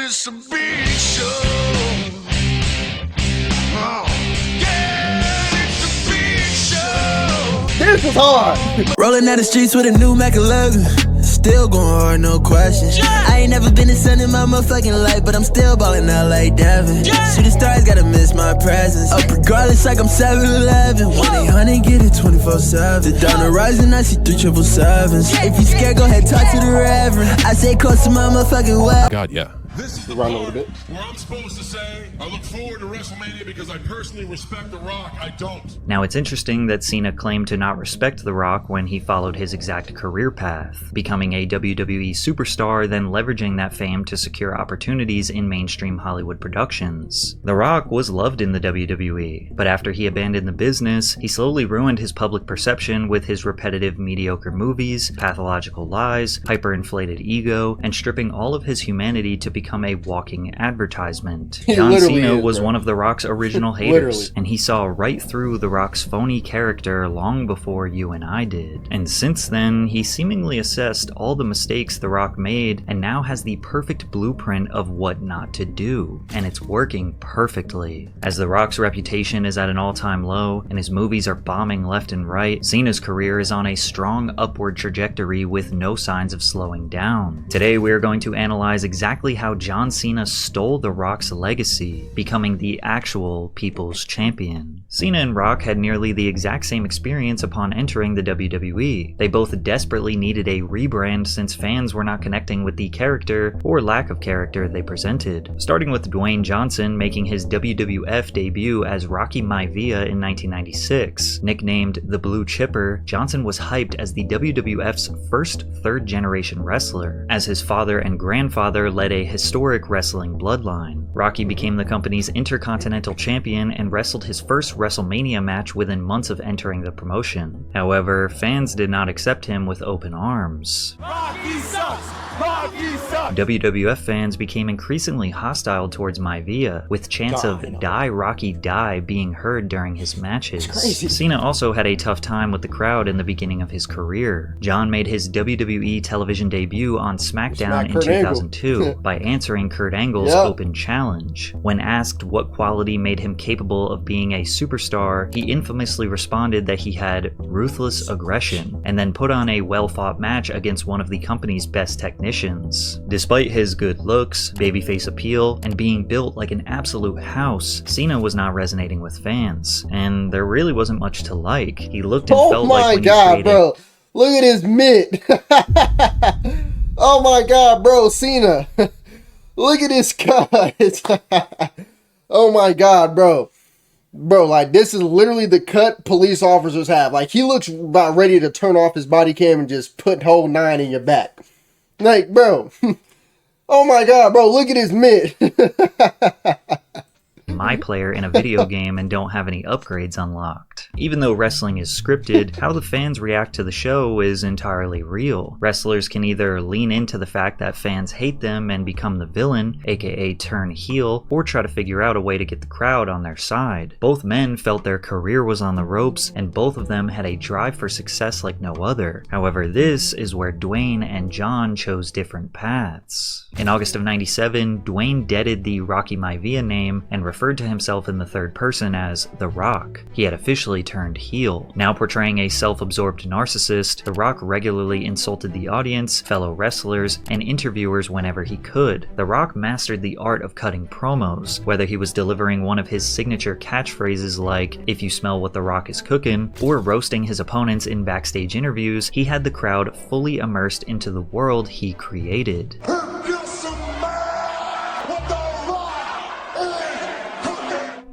it's a big show. Oh, yeah, it's a big show. This is hard. Rolling down the streets with a new Mac 11. Still going hard, no questions. Yeah. I ain't never been a sun in my motherfucking life, but I'm still ballin' out like Devin. Yeah. Shooting stars, gotta miss my presence. Up regardless, like I'm 7-Eleven. 1-800, get it 24/7. The dawn horizon, I see 3 777s. If you scared, go ahead, talk to the Reverend. I say close to my motherfucking well. God, yeah. This is the Run a part little bit. where I'm supposed to say, I look forward to WrestleMania because I personally respect The Rock. I don't. Now, it's interesting that Cena claimed to not respect The Rock when he followed his exact career path, becoming a WWE superstar, then leveraging that fame to secure opportunities in mainstream Hollywood productions. The Rock was loved in the WWE, but after he abandoned the business, he slowly ruined his public perception with his repetitive mediocre movies, pathological lies, hyperinflated ego, and stripping all of his humanity to become a walking advertisement. John Cena was one of The Rock's original haters, and he saw right through The Rock's phony character long before you and I did. And since then, he seemingly assessed all the mistakes The Rock made and now has the perfect blueprint of what not to do, and it's working perfectly. As The Rock's reputation is at an all-time low and his movies are bombing left and right, Cena's career is on a strong upward trajectory with no signs of slowing down. Today, we are going to analyze exactly how John Cena stole The Rock's legacy, becoming the actual people's champion. Cena and Rock had nearly the exact same experience upon entering the WWE. They both desperately needed a rebrand since fans were not connecting with the character or lack of character they presented. Starting with Dwayne Johnson making his WWF debut as Rocky Maivia in 1996. Nicknamed the Blue Chipper, Johnson was hyped as the WWF's first third-generation wrestler, as his father and grandfather led a historic wrestling bloodline. Rocky became the company's Intercontinental Champion and wrestled his first WrestleMania match within months of entering the promotion. However, fans did not accept him with open arms. Rocky sucks. Rocky sucks. WWF fans became increasingly hostile towards Maivia, with chants of "Die Rocky Die" being heard during his matches. Cena also had a tough time with the crowd in the beginning of his career. John made his WWE television debut on SmackDown in 2002 by answering Kurt Angle's open challenge. When asked what quality made him capable of being a superstar, he infamously responded that he had ruthless aggression, and then put on a well-fought match against one of the company's best technicians. Despite his good looks, babyface appeal, and being built like an absolute house, Cena was not resonating with fans, and there really wasn't much to like. He looked and felt like when he created... bro. Look at his mitt. Oh my god, bro, Cena. Look at his cut. Oh my god, bro. Bro, like, this is literally the cut police officers have. Like, he looks about ready to turn off his body cam and just put whole 9 in your back. Like, bro. Oh my god, bro, look at his mitt. My player in a video game and don't have any upgrades unlocked. Even though wrestling is scripted, how the fans react to the show is entirely real. Wrestlers can either lean into the fact that fans hate them and become the villain, aka turn heel, or try to figure out a way to get the crowd on their side. Both men felt their career was on the ropes, and both of them had a drive for success like no other. However, this is where Dwayne and John chose different paths. In August of '97, Dwayne deaded the Rocky Maivia name and referred to himself in the third person as The Rock. He had officially turned heel. Now portraying a self-absorbed narcissist, The Rock regularly insulted the audience, fellow wrestlers, and interviewers whenever he could. The Rock mastered the art of cutting promos, whether he was delivering one of his signature catchphrases like, "If you smell what The Rock is cooking," or roasting his opponents in backstage interviews. He had the crowd fully immersed into the world he created.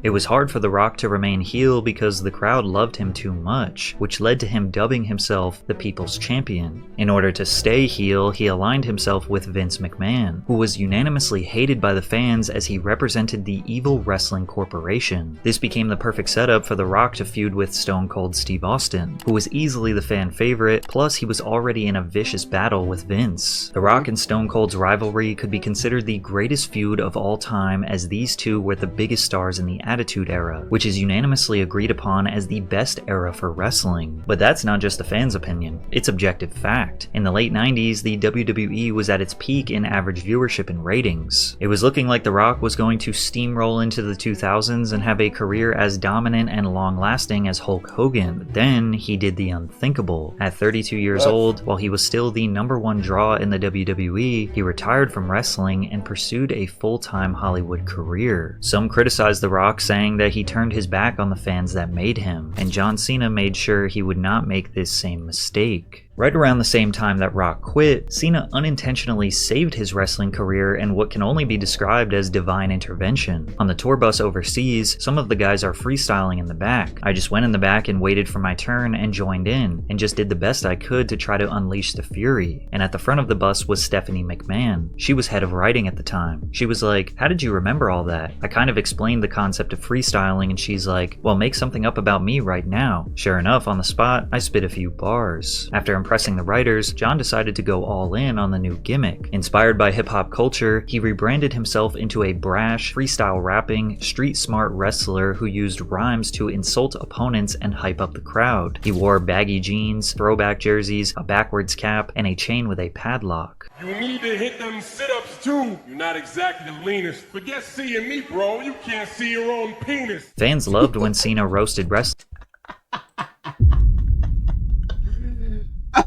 It was hard for The Rock to remain heel because the crowd loved him too much, which led to him dubbing himself the People's Champion. In order to stay heel, he aligned himself with Vince McMahon, who was unanimously hated by the fans as he represented the evil wrestling corporation. This became the perfect setup for The Rock to feud with Stone Cold Steve Austin, who was easily the fan favorite, plus he was already in a vicious battle with Vince. The Rock and Stone Cold's rivalry could be considered the greatest feud of all time, as these two were the biggest stars in the Attitude Era, which is unanimously agreed upon as the best era for wrestling. But that's not just the fans' opinion, it's objective fact. In the late 90s, the WWE was at its peak in average viewership and ratings. It was looking like The Rock was going to steamroll into the 2000s and have a career as dominant and long-lasting as Hulk Hogan. But then he did the unthinkable. At 32 years old, while he was still the #1 draw in the WWE, he retired from wrestling and pursued a full-time Hollywood career. Some criticized The Rock, saying that he turned his back on the fans that made him, and John Cena made sure he would not make this same mistake. Right around the same time that Rock quit, Cena unintentionally saved his wrestling career in what can only be described as divine intervention. On the tour bus overseas, some of the guys are freestyling in the back. I just went in the back and waited for my turn and joined in, and just did the best I could to try to unleash the fury. And at the front of the bus was Stephanie McMahon. She was head of writing at the time. She was like, "How did you remember all that?" I kind of explained the concept of freestyling, and she's like, "Well, make something up about me right now." Sure enough, on the spot, I spit a few bars. After impressing the writers, John decided to go all in on the new gimmick. Inspired by hip-hop culture, he rebranded himself into a brash, freestyle rapping, street-smart wrestler who used rhymes to insult opponents and hype up the crowd. He wore baggy jeans, throwback jerseys, a backwards cap, and a chain with a padlock. You need to hit them sit-ups too. You're not exactly the leanest. Forget seeing me, bro. You can't see your own penis. Fans loved when Cena roasted wrestlers.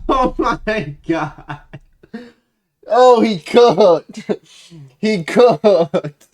Oh my god. Oh, he cooked. He cooked.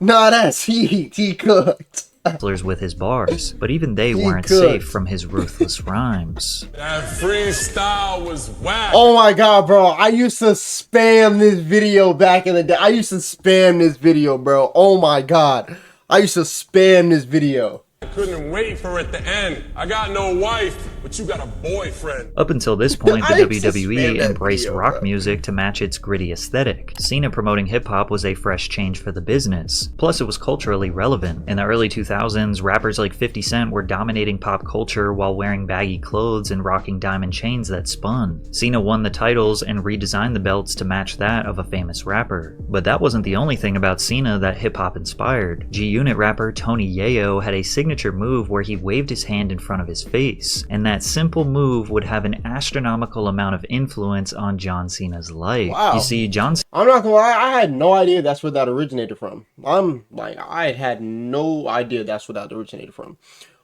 Nah, that's heat. He cooked. With his bars, but even they weren't safe from his ruthless rhymes. That freestyle was whack. Oh my god, bro. I used to spam this video back in the day. I used to spam this video, bro. Oh my god. I used to spam this video. I couldn't wait for it to end. I got no wife, but you got a boyfriend. Up until this point, the I used to WWE spam that embraced video, rock bro. music to match its gritty aesthetic. Cena promoting hip-hop was a fresh change for the business. Plus, it was culturally relevant. In the early 2000s, rappers like 50 Cent were dominating pop culture while wearing baggy clothes and rocking diamond chains that spun. Cena won the titles and redesigned the belts to match that of a famous rapper. But that wasn't the only thing about Cena that hip-hop inspired. G-Unit rapper Tony Yayo had a signature move where he waved his hand in front of his face, and that simple move would have an astronomical amount of influence on John Cena's life. Wow. You see, John I'm not gonna lie, I had no idea that's where that originated from. I had no idea that's where that originated from.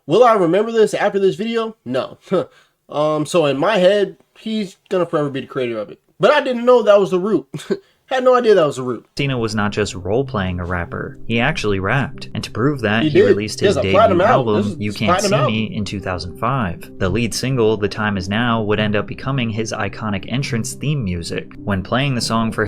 Will I remember this after this video? No. So in my head, he's gonna forever be the creator of it. But I didn't know that was the root. Had no idea that was the root. Cena was not just role-playing a rapper, he actually rapped. And to prove that, He he did. released his He has a debut platinum album. This album, is You his Can't See platinum Me, in 2005. The lead single, The Time Is Now, would end up becoming his iconic entrance theme music. When playing the song for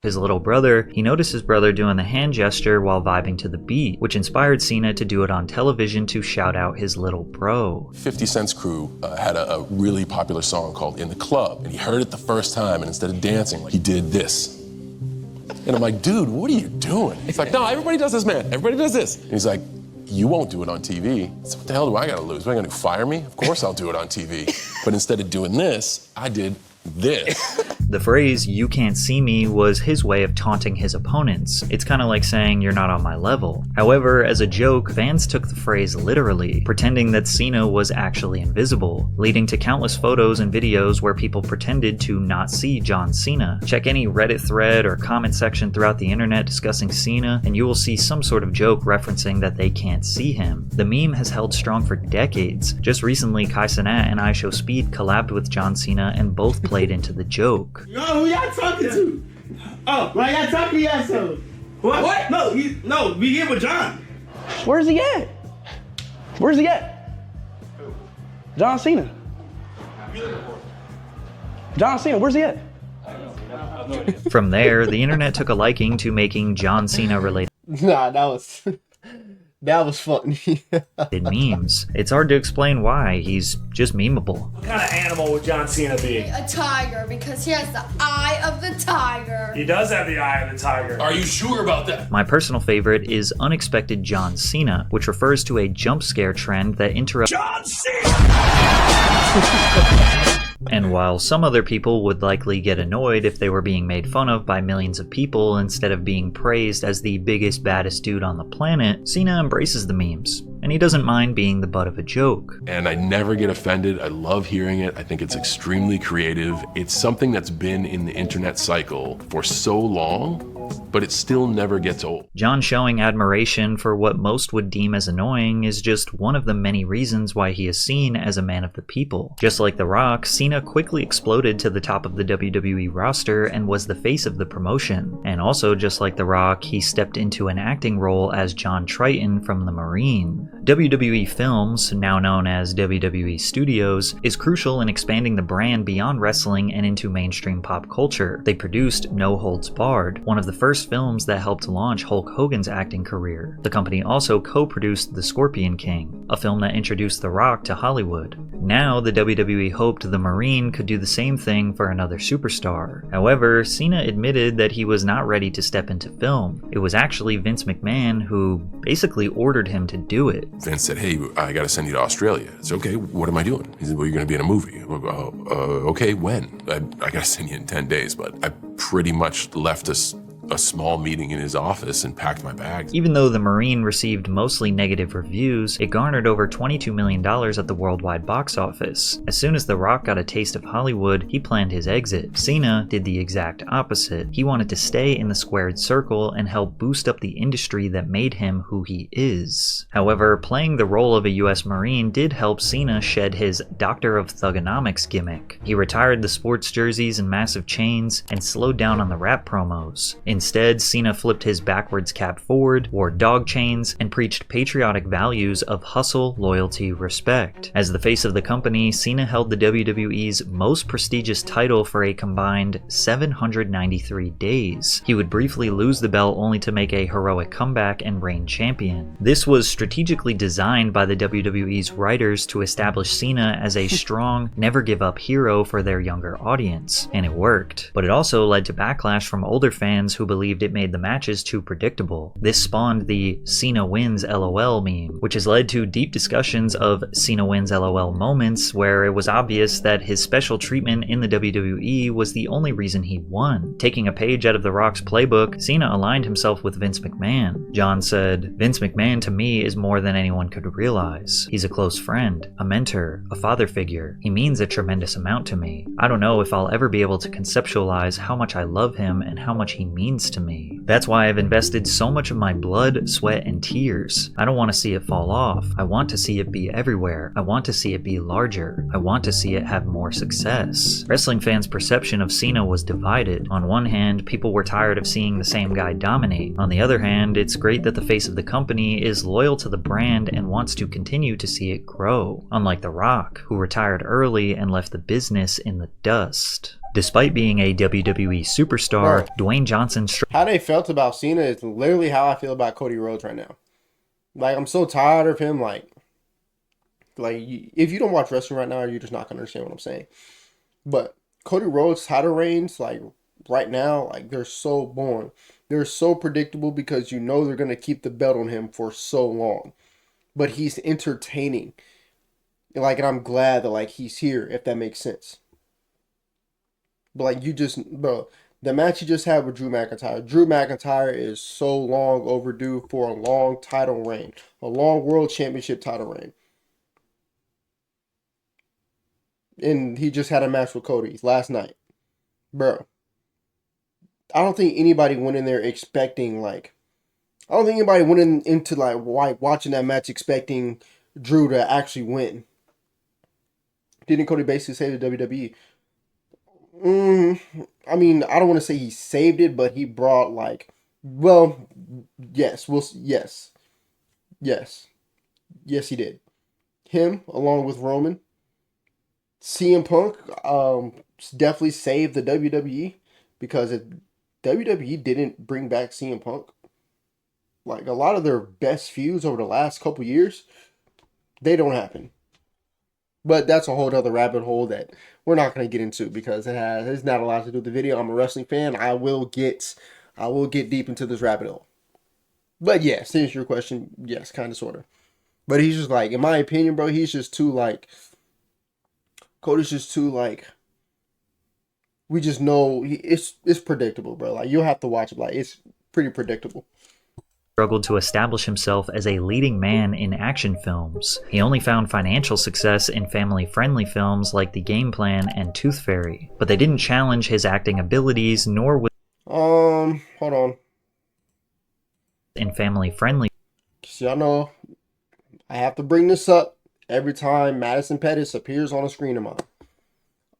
his little brother, he noticed his brother doing the hand gesture while vibing to the beat, which inspired Cena to do it on television to shout out his little bro. 50 Cent's crew had a really popular song called In the Club, and he heard it the first time, and instead of dancing, he did this. And I'm like, dude, what are you doing? He's like, no, everybody does this, man. Everybody does this. And he's like, you won't do it on TV. So what the hell do I gotta lose? What are you gonna do, fire me? Of course I'll do it on TV. But instead of doing this, I did this. The phrase, "You can't see me," was his way of taunting his opponents. It's kind of like saying, "You're not on my level." However, as a joke, fans took the phrase literally, pretending that Cena was actually invisible, leading to countless photos and videos where people pretended to not see John Cena. Check any Reddit thread or comment section throughout the internet discussing Cena, and you will see some sort of joke referencing that they can't see him. The meme has held strong for decades. Just recently, Kai Cenat and IShowSpeed collabed with John Cena and both played into the joke. Yo, who y'all talking to? Oh, why y'all talking to y'all so? What? No, we get with John. Where's he at? Where's he at? John Cena. John Cena, where's he at? From there, the internet took a liking to making John Cena related Nah, That was funny. memes. It's hard to explain why, he's just memeable. What kind of animal would John Cena be? A tiger, because he has the eye of the tiger. He does have the eye of the tiger. Are you sure about that? My personal favorite is Unexpected John Cena, which refers to a jump scare trend that interrupts John Cena! And while some other people would likely get annoyed if they were being made fun of by millions of people instead of being praised as the biggest, baddest dude on the planet, Cena embraces the memes, and he doesn't mind being the butt of a joke. And I never get offended. I love hearing it. I think it's extremely creative. It's something that's been in the internet cycle for so long, but it still never gets old. John showing admiration for what most would deem as annoying is just one of the many reasons why he is seen as a man of the people. Just like The Rock, Cena quickly exploded to the top of the WWE roster and was the face of the promotion. And also just like The Rock, he stepped into an acting role as John Triton from The Marine. WWE Films, now known as WWE Studios, is crucial in expanding the brand beyond wrestling and into mainstream pop culture. They produced No Holds Barred, one of the first films that helped launch Hulk Hogan's acting career. The company also co-produced The Scorpion King, a film that introduced The Rock to Hollywood. Now, the WWE hoped The Marine could do the same thing for another superstar. However, Cena admitted that he was not ready to step into film. It was actually Vince McMahon who basically ordered him to do it. Vince said, hey, I gotta send you to Australia. It's okay, what am I doing? He said, well, you're gonna be in a movie. Okay, when? I gotta send you in 10 days, but I pretty much left us a small meeting in his office and packed my bags. Even though The Marine received mostly negative reviews, it garnered over $22 million at the worldwide box office. As soon as The Rock got a taste of Hollywood, he planned his exit. Cena did the exact opposite. He wanted to stay in the squared circle and help boost up the industry that made him who he is. However, playing the role of a US Marine did help Cena shed his Doctor of Thugonomics gimmick. He retired the sports jerseys and massive chains and slowed down on the rap promos. Instead, Cena flipped his backwards cap forward, wore dog chains, and preached patriotic values of hustle, loyalty, respect. As the face of the company, Cena held the WWE's most prestigious title for a combined 793 days. He would briefly lose the belt only to make a heroic comeback and reign champion. This was strategically designed by the WWE's writers to establish Cena as a strong, never-give-up hero for their younger audience, and it worked. But it also led to backlash from older fans who believed it made the matches too predictable. This spawned the Cena wins LOL meme, which has led to deep discussions of Cena wins LOL moments where it was obvious that his special treatment in the WWE was the only reason he won. Taking a page out of The Rock's playbook, Cena aligned himself with Vince McMahon. John said, "Vince McMahon to me is more than anyone could realize. He's a close friend, a mentor, a father figure. He means a tremendous amount to me. I don't know if I'll ever be able to conceptualize how much I love him and how much he means to me. That's why I've invested so much of my blood, sweat, and tears. I don't want to see it fall off. I want to see it be everywhere. I want to see it be larger. I want to see it have more success." Wrestling fans' perception of Cena was divided. On one hand, people were tired of seeing the same guy dominate. On the other hand, it's great that the face of the company is loyal to the brand and wants to continue to see it grow. Unlike The Rock, who retired early and left the business in the dust. Despite being a WWE superstar, Dwayne Johnson How they felt about Cena is literally how I feel about Cody Rhodes right now. Like, I'm so tired of him. Like if you don't watch wrestling right now, you're just not gonna understand what I'm saying. But Cody Rhodes' title reigns, like right now, like they're so boring. They're so predictable because you know they're gonna keep the belt on him for so long. But he's entertaining. Like, and I'm glad that like he's here, if that makes sense. But like the match you just had with Drew McIntyre. Drew McIntyre is so long overdue for a long title reign. A long world championship title reign. And he just had a match with Cody last night. Bro. I don't think anybody went in there expecting into watching that match expecting Drew to actually win. Didn't Cody basically save the WWE? I mean, I don't want to say he saved it, but he brought yes, he did. Him along with Roman, CM Punk, definitely saved the WWE because if WWE didn't bring back CM Punk, like a lot of their best feuds over the last couple years, they don't happen. But that's a whole other rabbit hole that we're not going to get into because it's not a lot to do with the video. I'm a wrestling fan. I will get deep into this rabbit hole. But yeah, to answer your question, yes, kind of, sort of. But he's just like, in my opinion, bro, he's just too like, Cody's just too like, we just know it's predictable, bro. Like, you'll have to watch it. Like, it's pretty predictable. Struggled to establish himself as a leading man in action films. He only found financial success in family-friendly films like The Game Plan and Tooth Fairy, but they didn't challenge his acting abilities, nor was hold on. In family-friendly. So y'all know I have to bring this up every time Madison Pettis appears on a screen of mine.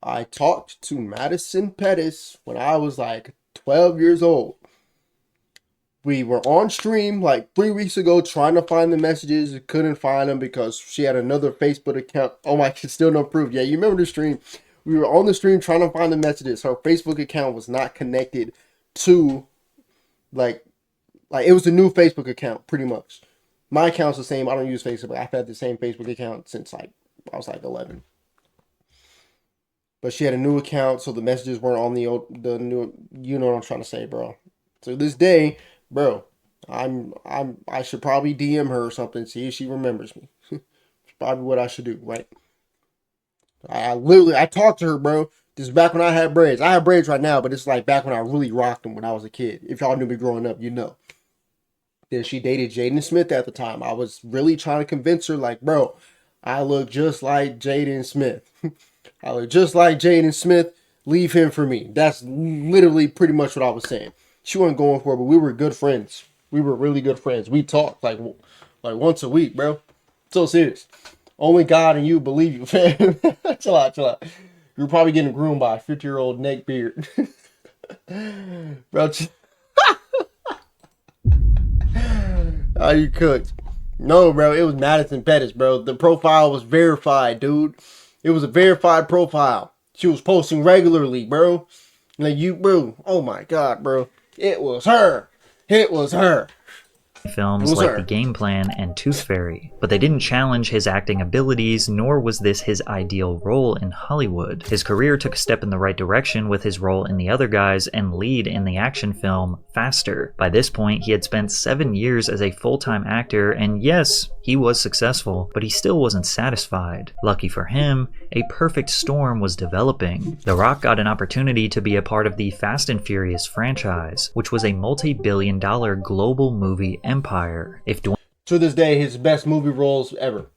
I talked to Madison Pettis when I was like 12 years old. We were on stream like 3 weeks ago trying to find the messages. Couldn't find them because she had another Facebook account. Oh my, still no proof. Yeah, you remember the stream. We were on the stream trying to find the messages. Her Facebook account was not connected to, like it was a new Facebook account, pretty much. My account's the same. I don't use Facebook. I've had the same Facebook account since like I was like 11. But she had a new account, so the messages weren't on the new. You know what I'm trying to say, bro. So this day, bro, I should probably DM her or something, see if she remembers me. It's probably what I should do, right? I talked to her, bro. This is back when I had braids. I have braids right now, but it's like back when I really rocked them when I was a kid. If y'all knew me growing up, you know. Then she dated Jaden Smith at the time. I was really trying to convince her, like, bro, I look just like Jaden Smith. I look just like Jaden Smith. Leave him for me. That's literally pretty much what I was saying. She wasn't going for it, but we were good friends. We were really good friends. We talked like once a week, bro. So serious. Only God and you believe you, fam. Chill out. You're probably getting groomed by a 50-year-old neck beard. Bro, how you cooked? No, bro, it was Madison Pettis, bro. The profile was verified, dude. It was a verified profile. She was posting regularly, bro. Like, bro. Oh my God, bro. It was her. Films like The Game Plan and Tooth Fairy, but they didn't challenge his acting abilities, nor was this his ideal role in Hollywood. His career took a step in the right direction with his role in The Other Guys and lead in the action film Faster. By this point, he had spent 7 years as a full-time actor, and yes, he was successful, but he still wasn't satisfied. Lucky for him, a perfect storm was developing. The Rock got an opportunity to be a part of the Fast and Furious franchise, which was a multi-billion-dollar global movie empire. To this day, his best movie roles ever.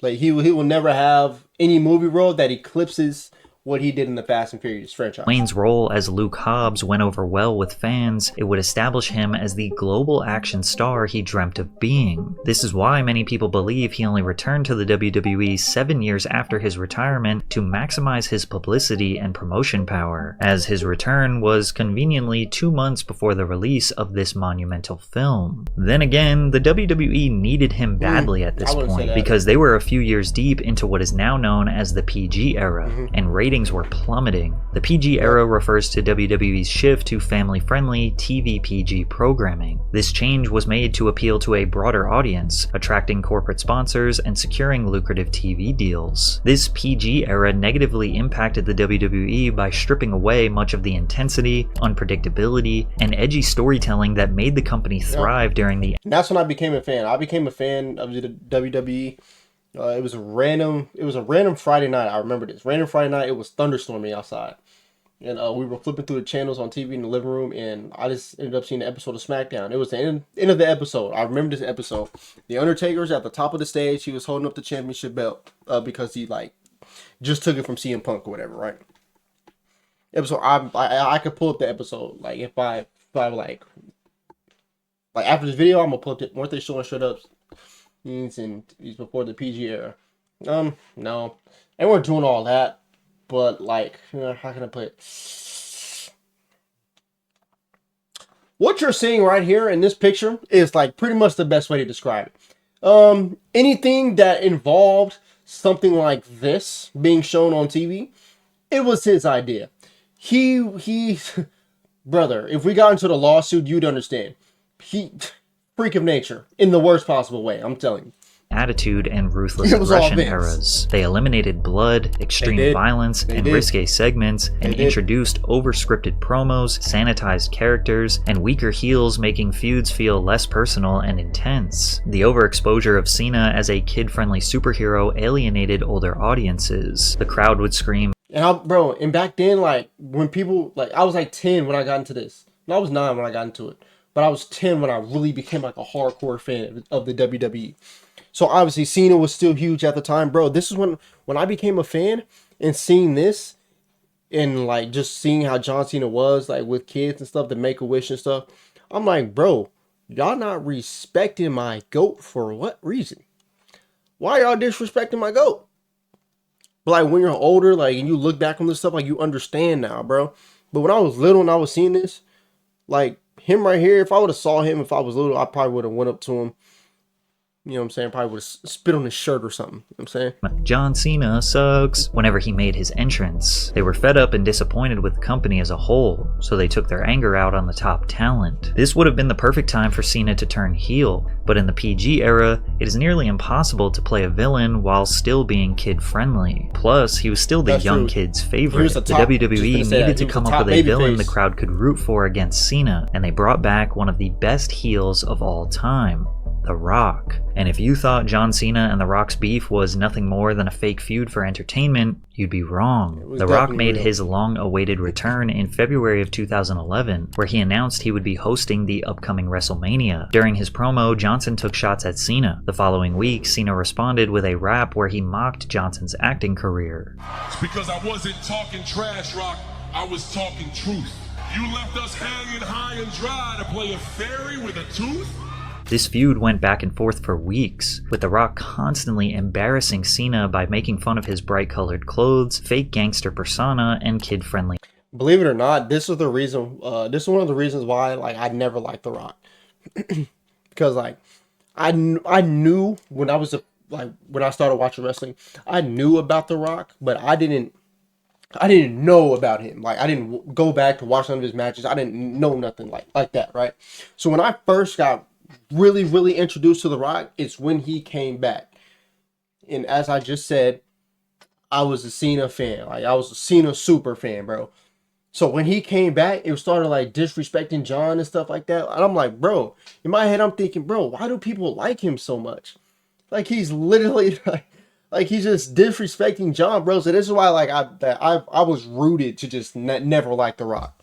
Like, he will never have any movie role that eclipses what he did in the Fast and Furious franchise. Dwayne's role as Luke Hobbs went over well with fans. It would establish him as the global action star he dreamt of being. This is why many people believe he only returned to the WWE 7 years after his retirement to maximize his publicity and promotion power, as his return was conveniently 2 months before the release of this monumental film. Then again, the WWE needed him badly at this point because they were a few years deep into what is now known as the PG era, and ratings were plummeting. The PG era refers to WWE's shift to family-friendly TV PG programming. This change was made to appeal to a broader audience, attracting corporate sponsors and securing lucrative TV deals. This PG era negatively impacted the WWE by stripping away much of the intensity, unpredictability, and edgy storytelling that made the company thrive during the... And that's when I became a fan. I became a fan of the WWE. It was a random Friday night. I remember this. Random Friday night. It was thunderstorming outside. And we were flipping through the channels on TV in the living room. And I just ended up seeing an episode of SmackDown. It was the end of the episode. I remember this episode. The Undertaker's at the top of the stage. He was holding up the championship belt because he just took it from CM Punk or whatever, right? Episode. I could pull up the episode. Like if I like after this video, I'm gonna pull up it. Weren't they showing straight ups? And he's before the PG era. No, they weren't doing all that, but how can I put it? What you're seeing right here in this picture is pretty much the best way to describe it. Anything that involved something like this being shown on TV, it was his idea. He brother, if we got into the lawsuit, you'd understand. freak of nature in the worst possible way. I'm telling you. Attitude and ruthless It was all aggression Vince. eras. They eliminated blood, extreme did. violence, They and did. risque segments, and did. introduced over-scripted promos, sanitized characters, and weaker heels, making feuds feel less personal and intense. The overexposure of Cena as a kid-friendly superhero alienated older audiences. The crowd would scream, And back then, like, when people, like, I was like 10 when I got into this. And I was 9 when I got into it. But I was 10 when I really became, like, a hardcore fan of the WWE. So, obviously, Cena was still huge at the time. Bro, this is when I became a fan and seeing this and, like, just seeing how John Cena was, like, with kids and stuff, the Make-A-Wish and stuff. I'm like, bro, y'all not respecting my GOAT for what reason? Why y'all disrespecting my GOAT? But like when you're older, like, and you look back on this stuff, like, you understand now, bro. But when I was little and I was seeing this, like, him right here, if I would have saw him, if I was little, I probably would have went up to him. You know what I'm saying? Probably would have spit on his shirt or something. You know what I'm saying? John Cena sucks whenever he made his entrance. They were fed up and disappointed with the company as a whole, so they took their anger out on the top talent. This would have been the perfect time for Cena to turn heel, but in the PG era, it is nearly impossible to play a villain while still being kid-friendly. Plus, he was still the That's young true. kids' He favorite. was The the top- just WWE gonna say that. needed He to was come the up top with a villain babyface. the crowd could root for against Cena, and they brought back one of the best heels of all time, The Rock. And if you thought John Cena and The Rock's beef was nothing more than a fake feud for entertainment, you'd be wrong. was The Rock definitely made real. his long-awaited return in February of 2011, where he announced he would be hosting the upcoming WrestleMania. During his promo, Johnson took shots at Cena. The following week, Cena responded with a rap where he mocked Johnson's acting career. It's because I wasn't talking trash, Rock. I was talking truth. You left us hanging high and dry to play a fairy with a tooth? This feud went back and forth for weeks, with The Rock constantly embarrassing Cena by making fun of his bright-colored clothes, fake gangster persona, and kid-friendly. Believe it or not, this is the reason. This is one of the reasons why, like, I never liked The Rock. Because, like, I knew when I was when I started watching wrestling, I knew about The Rock, but I didn't know about him. Like, I didn't go back to watch none of his matches. I didn't know nothing like that, right? So when I first got really introduced to The Rock, it's when he came back. And as I just said, I was a Cena fan. Like, I was a Cena super fan, bro. So when he came back, it started like disrespecting John and stuff like that. And I'm like, bro, in my head, I'm thinking, bro, why do people like him so much? Like, he's literally like he's just disrespecting John, bro. So this is why, like, I was rooted to just never like The Rock.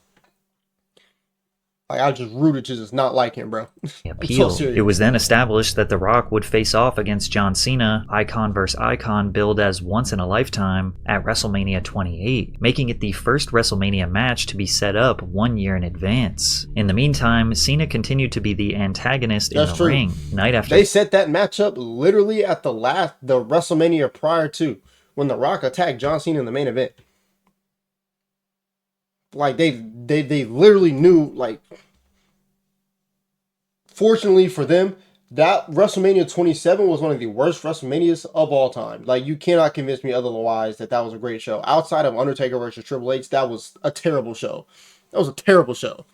Like, I just rooted to just not like him, bro. appeal. So serious. It was then established that The Rock would face off against John Cena, icon vs. icon billed as once in a lifetime, at WrestleMania 28, making it the first WrestleMania match to be set up 1 year in advance. In the meantime, Cena continued to be the antagonist in That's the true. ring, night after They set that match up literally at the WrestleMania prior to when The Rock attacked John Cena in the main event. Like, they literally knew, like, fortunately for them, that WrestleMania 27 was one of the worst WrestleManias of all time. Like, you cannot convince me otherwise that was a great show. Outside of Undertaker versus Triple H, that was a terrible show. That was a terrible show.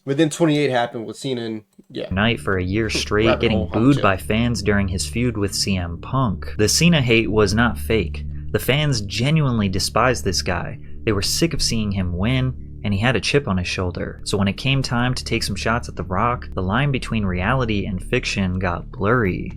But then 28 happened with Cena and, yeah. night for a year straight, Rabbit getting hole, booed shit. by fans during his feud with CM Punk. The Cena hate was not fake. The fans genuinely despised this guy. They were sick of seeing him win, and he had a chip on his shoulder. So when it came time to take some shots at The Rock, the line between reality and fiction got blurry.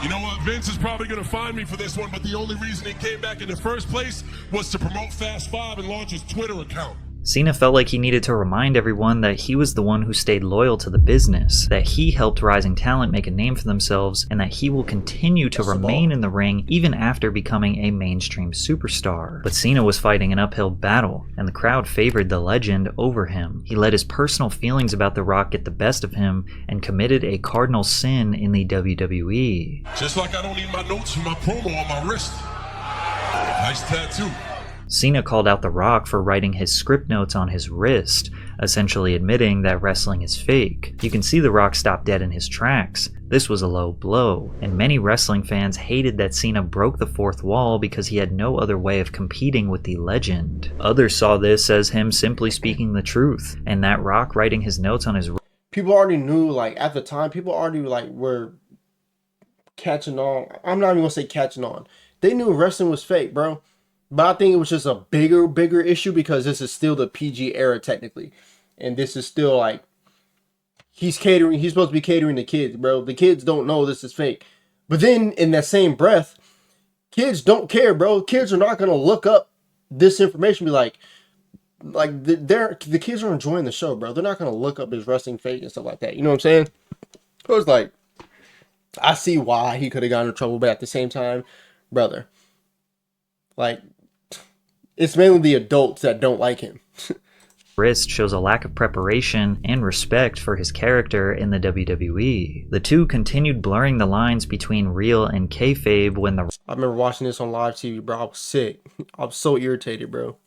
You know what? Vince is probably going to find me for this one, but the only reason he came back in the first place was to promote Fast 5 and launch his Twitter account. Cena felt like he needed to remind everyone that he was the one who stayed loyal to the business, that he helped rising talent make a name for themselves, and that he will continue to remain in the ring even after becoming a mainstream superstar. But Cena was fighting an uphill battle, and the crowd favored the legend over him. He let his personal feelings about The Rock get the best of him and committed a cardinal sin in the WWE. Just like I don't need my notes for my promo on my wrist. Nice tattoo. Cena called out The Rock for writing his script notes on his wrist, essentially admitting that wrestling is fake. You can see The Rock stop dead in his tracks. This was a low blow, and many wrestling fans hated that Cena broke the fourth wall because he had no other way of competing with the legend. Others saw this as him simply speaking the truth, and that Rock writing his notes on his people already knew, like, at the time, people already, like, were catching on. I'm not even gonna say catching on. They knew wrestling was fake, bro. But I think it was just a bigger issue because this is still the PG era technically. And this is still like he's supposed to be catering to kids, bro. The kids don't know this is fake. But then in that same breath, kids don't care, bro. Kids are not gonna look up this information, be like the kids are enjoying the show, bro. They're not gonna look up his wrestling fake and stuff like that. You know what I'm saying? It was like, I see why he could have gotten in trouble, but at the same time, brother, like, it's mainly the adults that don't like him. Wrist shows a lack of preparation and respect for his character in the WWE. The two continued blurring the lines between real and kayfabe when The I remember watching this on live TV, bro. I was sick. I was so irritated, bro.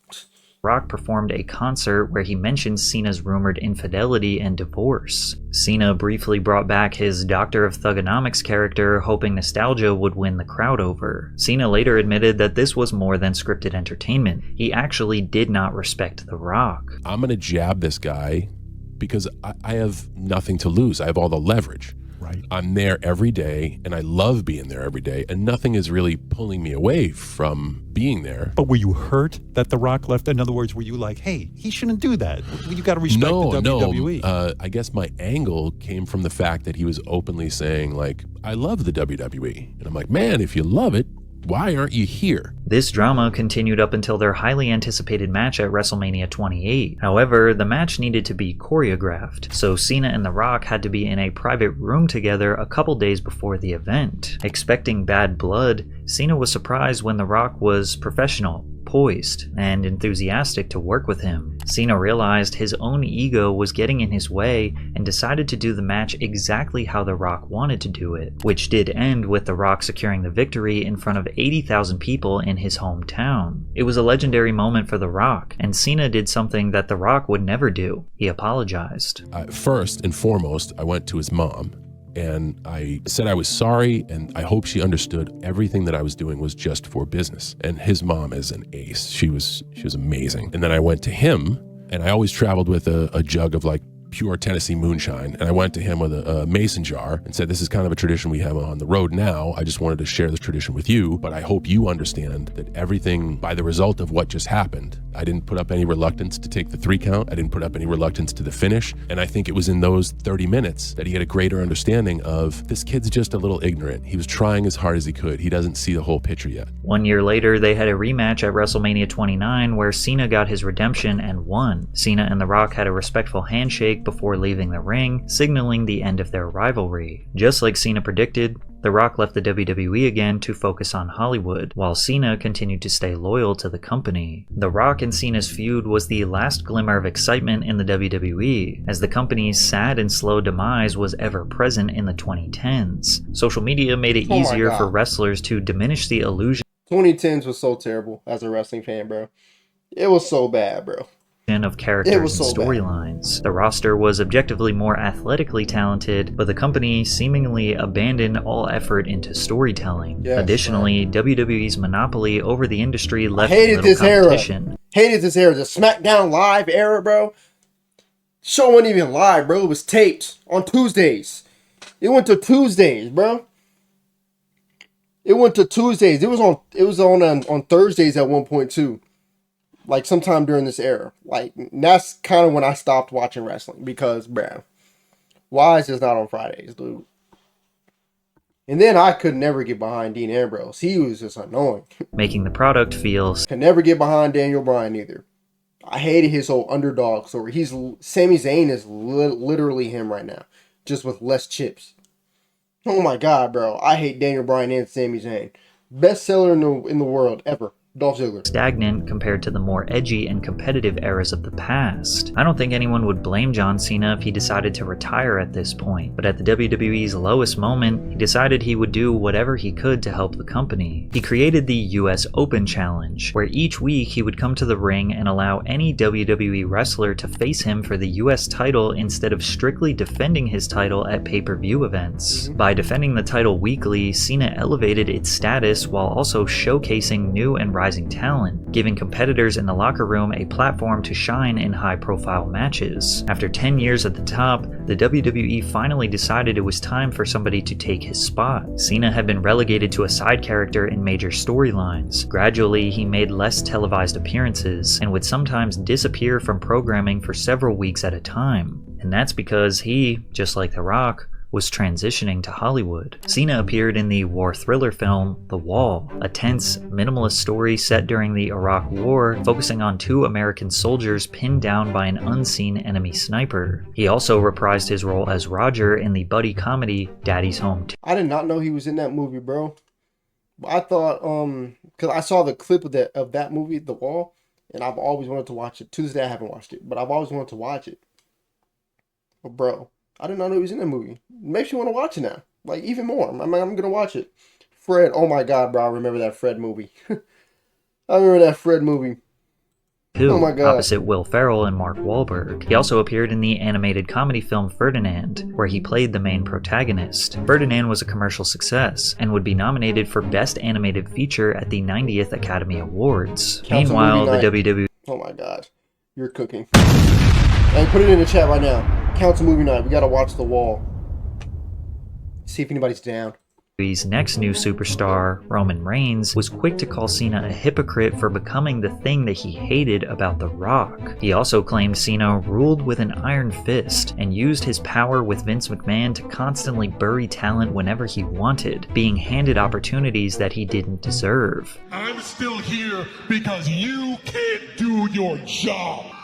Rock performed a concert where he mentioned Cena's rumored infidelity and divorce. Cena briefly brought back his Doctor of Thugonomics character, hoping nostalgia would win the crowd over. Cena later admitted that this was more than scripted entertainment. He actually did not respect The Rock. I'm going to jab this guy because I have nothing to lose. I have all the leverage. Right. I'm there every day, and I love being there every day, and nothing is really pulling me away from being there. But were you hurt that The Rock left? In other words, were you like, hey, he shouldn't do that? You got to respect the WWE. No. I guess my angle came from the fact that he was openly saying, like, I love the WWE. And I'm like, man, if you love it, why aren't you here? This drama continued up until their highly anticipated match at WrestleMania 28. However, the match needed to be choreographed, so Cena and The Rock had to be in a private room together a couple days before the event. Expecting bad blood, Cena was surprised when The Rock was professional, poised, and enthusiastic to work with him. Cena realized his own ego was getting in his way and decided to do the match exactly how The Rock wanted to do it, which did end with The Rock securing the victory in front of 80,000 people in his hometown. It was a legendary moment for The Rock, and Cena did something that The Rock would never do. He apologized. First and foremost, I went to his mom. And I said I was sorry, and I hope she understood everything that I was doing was just for business. And his mom is an ace. She was amazing. And then I went to him, and I always traveled with a jug of like pure Tennessee moonshine. And I went to him with a mason jar and said, this is kind of a tradition we have on the road now. I just wanted to share this tradition with you, but I hope you understand that everything, by the result of what just happened, I didn't put up any reluctance to take the 3 count. I didn't put up any reluctance to the finish. And I think it was in those 30 minutes that he had a greater understanding of this kid's just a little ignorant. He was trying as hard as he could. He doesn't see the whole picture yet. 1 year later, they had a rematch at WrestleMania 29 where Cena got his redemption and won. Cena and The Rock had a respectful handshake before leaving the ring, signaling the end of their rivalry. Just like Cena predicted, The Rock left the WWE again to focus on Hollywood, while Cena continued to stay loyal to the company. The Rock and Cena's feud was the last glimmer of excitement in the WWE, as the company's sad and slow demise was ever present in the 2010s. Social media made it easier for wrestlers to diminish the illusion 2010s was so terrible as a wrestling fan, bro. It was so bad, bro. of characters and storylines. The roster was objectively more athletically talented, but the company seemingly abandoned all effort into storytelling. Yes, additionally, WWE's monopoly over the industry left hated little this competition. Era. Hated this era. The SmackDown Live era, bro. Show wasn't even live, bro. It was taped on Tuesdays. It went to Tuesdays, bro. It went to Tuesdays. It was on Thursdays at one point too. Like sometime during this era. Like that's kind of when I stopped watching wrestling because, bruh, why is this not on Fridays, dude? And then I could never get behind Dean Ambrose. He was just annoying. Making the product feel... Could never get behind Daniel Bryan either. I hated his whole underdog story. Sami Zayn is literally him right now, just with less chips. Oh my god, bro! I hate Daniel Bryan and Sami Zayn. Best seller in the world ever. Dolph Ziggler. Stagnant compared to the more edgy and competitive eras of the past. I don't think anyone would blame John Cena if he decided to retire at this point, but at the WWE's lowest moment, he decided he would do whatever he could to help the company. He created the US Open Challenge, where each week he would come to the ring and allow any WWE wrestler to face him for the US title instead of strictly defending his title at pay-per-view events. By defending the title weekly, Cena elevated its status while also showcasing new and rising rising talent, giving competitors in the locker room a platform to shine in high-profile matches. After 10 years at the top, the WWE finally decided it was time for somebody to take his spot. Cena had been relegated to a side character in major storylines. Gradually, he made less televised appearances and would sometimes disappear from programming for several weeks at a time. And that's because he, just like The Rock, was transitioning to Hollywood. Cena appeared in the war thriller film The Wall, a tense, minimalist story set during the Iraq War, focusing on 2 American soldiers pinned down by an unseen enemy sniper. He also reprised his role as Roger in the buddy comedy Daddy's Home 2. I did not know he was in that movie, bro. I thought, because I saw the clip of that movie, The Wall, and I've always wanted to watch it. To this day, I haven't watched it, but I've always wanted to watch it. But bro, I did not know he was in that movie. Makes me want to watch it now. Like, even more. I'm going to watch it. Fred, oh my God, bro, I remember that Fred movie. I remember that Fred movie. Oh my God. Opposite Will Ferrell and Mark Wahlberg. He also appeared in the animated comedy film Ferdinand, where he played the main protagonist. Ferdinand was a commercial success, and would be nominated for Best Animated Feature at the 90th Academy Awards. Meanwhile, the WWE... Oh my God. You're cooking. Hey, put it in the chat right now. Council movie night. We gotta watch The Wall. See if anybody's down. WWE's next new superstar, Roman Reigns, was quick to call Cena a hypocrite for becoming the thing that he hated about The Rock. He also claimed Cena ruled with an iron fist and used his power with Vince McMahon to constantly bury talent whenever he wanted, being handed opportunities that he didn't deserve. I'm still here because you can't do your job.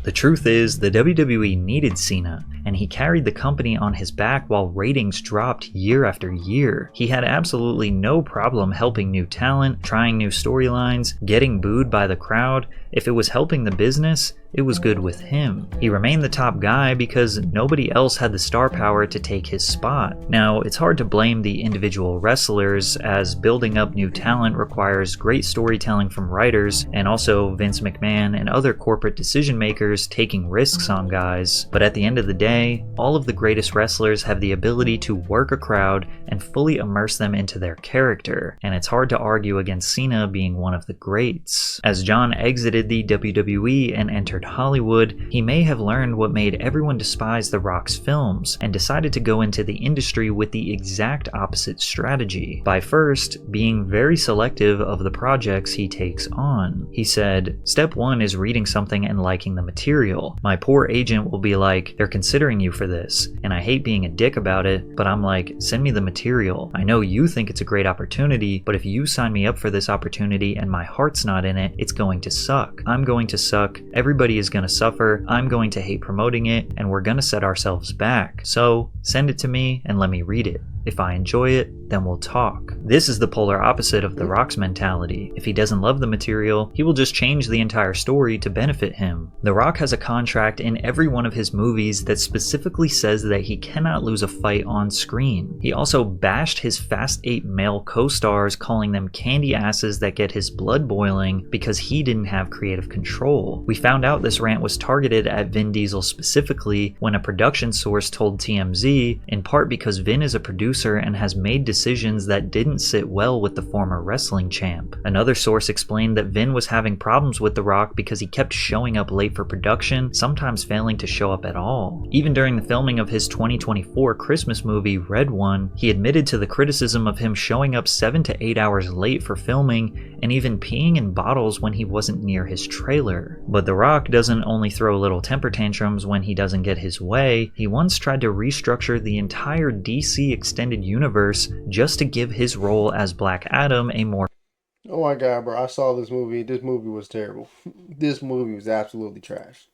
The truth is, the WWE needed Cena, and he carried the company on his back while ratings dropped year after year. He had absolutely no problem helping new talent, trying new storylines, getting booed by the crowd. If it was helping the business, it was good with him. He remained the top guy because nobody else had the star power to take his spot. Now, it's hard to blame the individual wrestlers, as building up new talent requires great storytelling from writers, and also Vince McMahon and other corporate decision makers taking risks on guys. But at the end of the day, all of the greatest wrestlers have the ability to work a crowd and fully immerse them into their character, and it's hard to argue against Cena being one of the greats. As John exited the WWE and entered Hollywood, he may have learned what made everyone despise The Rock's films, and decided to go into the industry with the exact opposite strategy, by first being very selective of the projects he takes on. He said, "Step 1 is reading something and liking the material. My poor agent will be like, they're considering you for this, and I hate being a dick about it, but I'm like, send me the material. I know you think it's a great opportunity, but if you sign me up for this opportunity and my heart's not in it, it's going to suck. I'm going to suck, everybody is going to suffer, I'm going to hate promoting it, and we're going to set ourselves back. So, send it to me and let me read it. If I enjoy it, then we'll talk." This is the polar opposite of The Rock's mentality. If he doesn't love the material, he will just change the entire story to benefit him. The Rock has a contract in every one of his movies that specifically says that he cannot lose a fight on screen. He also bashed his Fast 8 male co-stars, calling them candy asses that get his blood boiling because he didn't have creative control. We found out this rant was targeted at Vin Diesel specifically when a production source told TMZ, in part because Vin is a producer and has made decisions that didn't sit well with the former wrestling champ. Another source explained that Vin was having problems with The Rock because he kept showing up late for production, sometimes failing to show up at all. Even during the filming of his 2024 Christmas movie Red One, he admitted to the criticism of him showing up 7 to 8 hours late for filming and even peeing in bottles when he wasn't near his trailer. But The Rock doesn't only throw little temper tantrums when he doesn't get his way. He once tried to restructure the entire DC extended universe just to give his role as Black Adam a more... Oh my God, bro. I saw this movie. This movie was terrible. This movie was absolutely trash.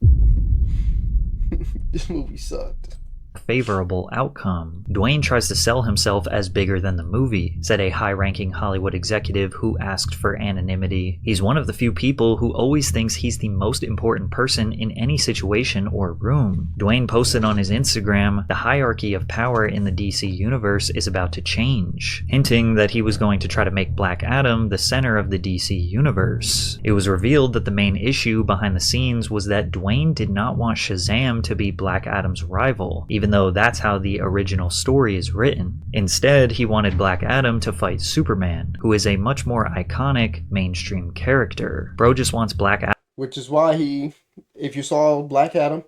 This movie sucked. favorable outcome. Dwayne tries to sell himself as bigger than the movie, said a high-ranking Hollywood executive who asked for anonymity. He's one of the few people who always thinks he's the most important person in any situation or room. Dwayne posted on his Instagram, "The hierarchy of power in the DC universe is about to change," hinting that he was going to try to make Black Adam the center of the DC universe. It was revealed that the main issue behind the scenes was that Dwayne did not want Shazam to be Black Adam's rival, even even though that's how the original story is written. Instead, he wanted Black Adam to fight Superman, who is a much more iconic mainstream character. Bro just wants Black Adam. Which is why if you saw Black Adam,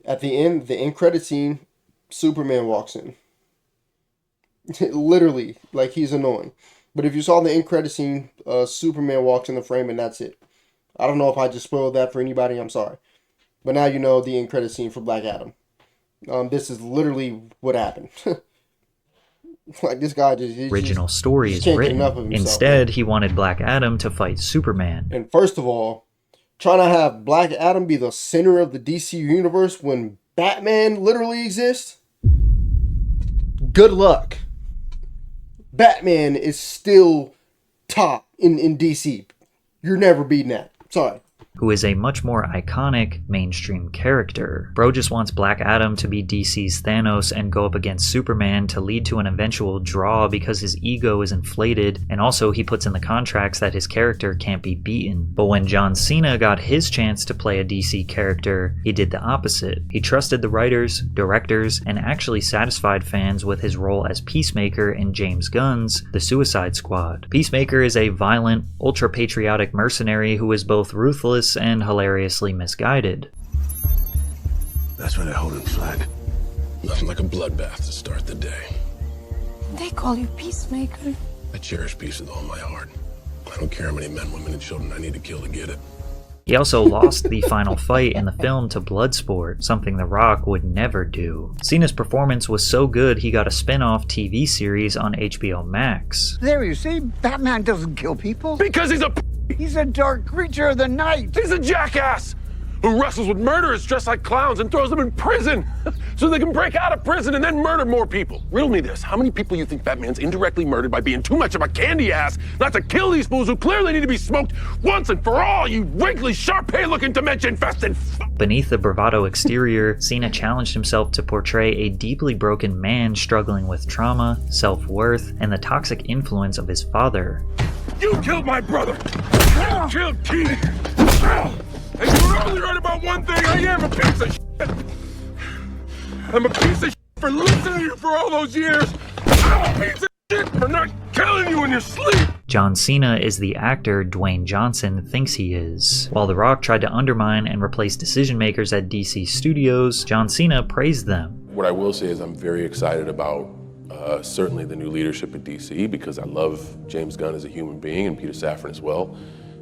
at the end credit scene, Superman walks in. Literally, like, he's annoying. But if you saw the end credit scene, Superman walks in the frame and that's it. I don't know if I just spoiled that for anybody, I'm sorry. But now you know the end credit scene for Black Adam. This is literally what happened. Like, this guy Original story is written. Instead, he wanted Black Adam to fight Superman. And first of all, trying to have Black Adam be the center of the DC universe when Batman literally exists? Good luck. Batman is still top in DC. You're never beating that. Sorry. Who is a much more iconic mainstream character. Bro just wants Black Adam to be DC's Thanos and go up against Superman to lead to an eventual draw because his ego is inflated, and also he puts in the contracts that his character can't be beaten. But when John Cena got his chance to play a DC character, he did the opposite. He trusted the writers, directors, and actually satisfied fans with his role as Peacemaker in James Gunn's The Suicide Squad. Peacemaker is a violent, ultra-patriotic mercenary who is both ruthless and hilariously misguided. That's when I hold in flag. Nothing like a bloodbath to start the day. They call you Peacemaker. I cherish peace with all my heart. I don't care how many men, women, and children I need to kill to get it. He also lost the final fight in the film to Bloodsport, something The Rock would never do. Cena's performance was so good he got a spin-off TV series on HBO Max. There you see, Batman doesn't kill people. Because he's a He's a dark creature of the night. He's a jackass who wrestles with murderers dressed like clowns and throws them in prison so they can break out of prison and then murder more people. Riddle me this. How many people you think Batman's indirectly murdered by being too much of a candy ass not to kill these fools who clearly need to be smoked once and for all, you wrinkly, Shar-Pei-looking dementia-infested Beneath the bravado exterior, Cena challenged himself to portray a deeply broken man struggling with trauma, self-worth, and the toxic influence of his father. You killed my brother! You killed Keith! And you're only right about one thing, I am a piece of shit! I'm a piece of shit for listening to you for all those years! I'm a piece of shit for not killing you in your sleep! John Cena is the actor Dwayne Johnson thinks he is. While The Rock tried to undermine and replace decision makers at DC Studios, John Cena praised them. What I will say is I'm very excited about certainly the new leadership at DC because I love James Gunn as a human being and Peter Safran as well.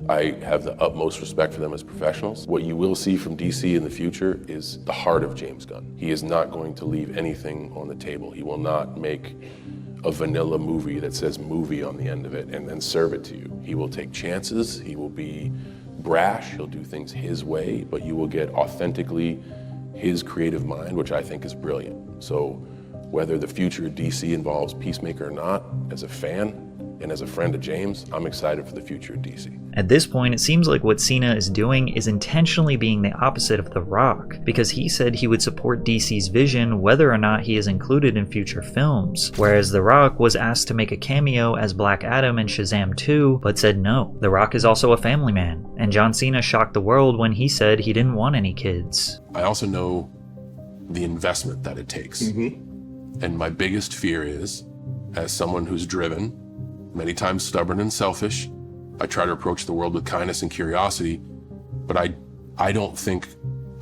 I have the utmost respect for them as professionals. What you will see from DC in the future is the heart of James Gunn. He is not going to leave anything on the table. He will not make a vanilla movie that says movie on the end of it and then serve it to you. He will take chances, he will be brash, he'll do things his way, but you will get authentically his creative mind, which I think is brilliant. So whether the future of DC involves Peacemaker or not, as a fan and as a friend of James, I'm excited for the future of DC. At this point, it seems like what Cena is doing is intentionally being the opposite of The Rock, because he said he would support DC's vision whether or not he is included in future films, whereas The Rock was asked to make a cameo as Black Adam in Shazam 2, but said no. The Rock is also a family man, and John Cena shocked the world when he said he didn't want any kids. I also know the investment that it takes. And my biggest fear is, as someone who's driven, many times stubborn and selfish, I try to approach the world with kindness and curiosity, but I don't think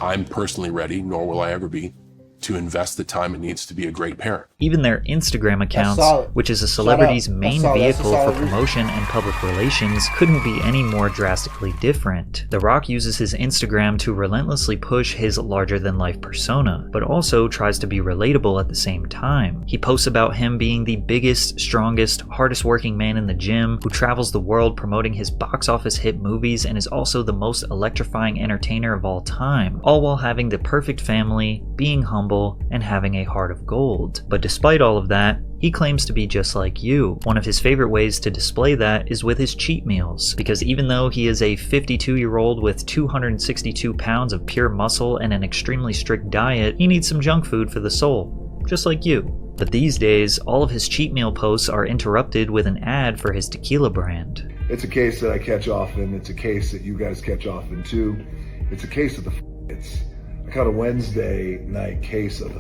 I'm personally ready, nor will I ever be, to invest the time it needs to be a great parent. Even their Instagram accounts, which is a celebrity's main vehicle for promotion and public relations, couldn't be any more drastically different. The Rock uses his Instagram to relentlessly push his larger-than-life persona, but also tries to be relatable at the same time. He posts about him being the biggest, strongest, hardest-working man in the gym, who travels the world promoting his box office hit movies and is also the most electrifying entertainer of all time, all while having the perfect family, being humble, and having a heart of gold. But despite all of that, he claims to be just like you. One of his favorite ways to display that is with his cheat meals, because even though he is a 52-year-old with 262 pounds of pure muscle and an extremely strict diet, he needs some junk food for the soul, just like you. But these days, all of his cheat meal posts are interrupted with an ad for his tequila brand. It's a case that I catch often, it's a case that you guys catch often too. It's a case of the it's I caught a Wednesday night case of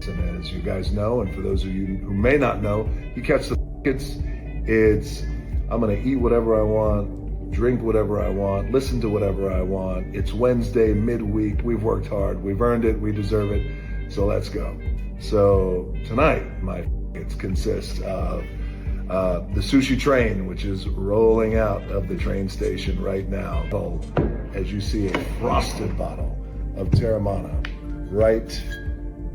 the And as you guys know, and for those of you who may not know, you catch the it's I'm gonna eat whatever I want, drink whatever I want, listen to whatever I want. It's Wednesday, midweek. We've worked hard. We've earned it. We deserve it. So let's go. So tonight, my consists of the sushi train, which is rolling out of the train station right now. As you see, a frosted bottle of Terramana right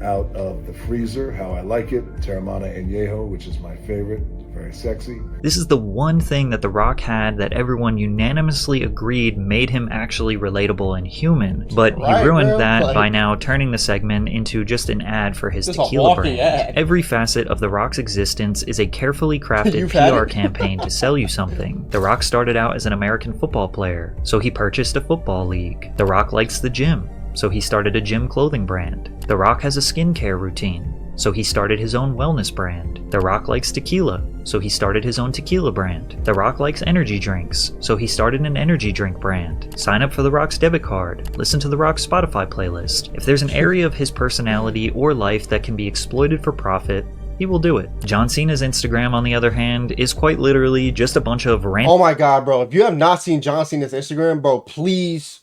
out of the freezer, how I like it. Terramana Añejo, which is my favorite. Very sexy. This is the one thing that The Rock had that everyone unanimously agreed made him actually relatable and human, but he ruined that by now turning the segment into just an ad for his tequila brand. Every facet of The Rock's existence is a carefully crafted PR campaign to sell you something. The Rock started out as an American football player, so he purchased a football league. The Rock likes the gym, so he started a gym clothing brand. The Rock has a skincare routine, so he started his own wellness brand. The Rock likes tequila, so he started his own tequila brand. The Rock likes energy drinks, so he started an energy drink brand. Sign up for The Rock's debit card. Listen to The Rock's Spotify playlist. If there's an area of his personality or life that can be exploited for profit, he will do it. John Cena's Instagram, on the other hand, is quite literally just a bunch of random... Oh my god, bro. If you have not seen John Cena's Instagram, bro, please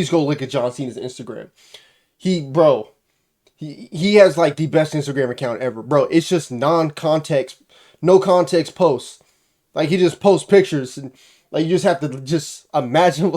go look at John Cena's Instagram. He has like the best Instagram account ever, bro. It's just no context posts. Like he just posts pictures and like you just have to just imagine.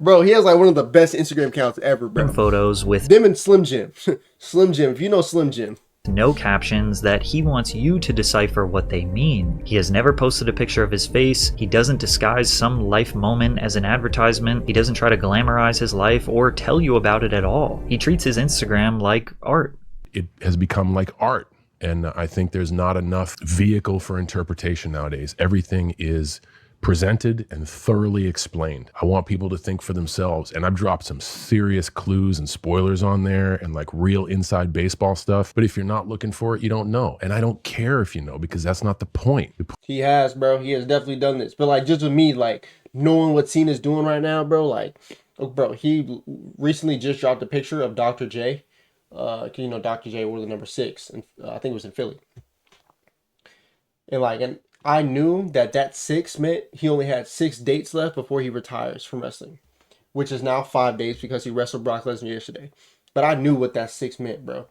Bro, he has like one of the best Instagram accounts ever, bro. Photos with them and Slim Jim. Slim Jim, if you know Slim Jim. No captions that he wants you to decipher what they mean. He has never posted a picture of his face. He doesn't disguise some life moment as an advertisement. He doesn't try to glamorize his life or tell you about it at all. He treats his Instagram like art. It has become like art. And I think there's not enough vehicle for interpretation nowadays. Everything is presented and thoroughly explained. I want people to think for themselves, and I've dropped some serious clues and spoilers on there and like real inside baseball stuff. But if you're not looking for it, you don't know. And I don't care if you know, because that's not the point. He has, bro. He has definitely done this. But like just with me, like knowing what Cena's doing right now, bro, like, bro, he recently just dropped a picture of Dr. J. You know, Dr. J wore the number 6, and I think it was in Philly. And I knew that 6 meant he only had 6 dates left before he retires from wrestling, which is now 5 dates because he wrestled Brock Lesnar yesterday. But I knew what that 6 meant, bro.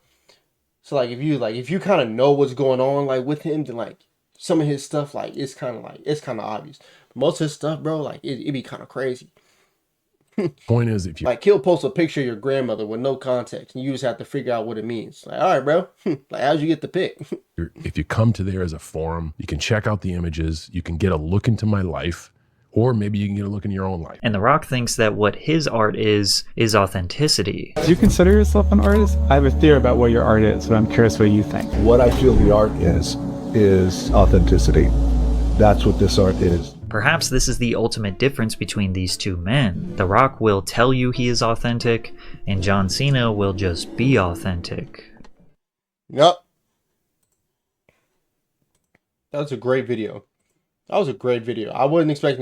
So like if you kind of know what's going on like with him, then like some of his stuff it's kind of obvious. Most of his stuff, bro, like it be kind of crazy. Point is, if you like he'll post a picture of your grandmother with no context, and you just have to figure out what it means. Like, all right, bro, like how'd you get the pic? If you come to there as a forum, you can check out the images, you can get a look into my life, or maybe you can get a look in your own life. And The Rock thinks that what his art is authenticity. Do you consider yourself an artist? I have a theory about what your art is, but I'm curious what you think. What I feel the art is authenticity. That's what this art is. Perhaps this is the ultimate difference between these two men. The Rock will tell you he is authentic, and John Cena will just be authentic. Yep. That was a great video. I wasn't expecting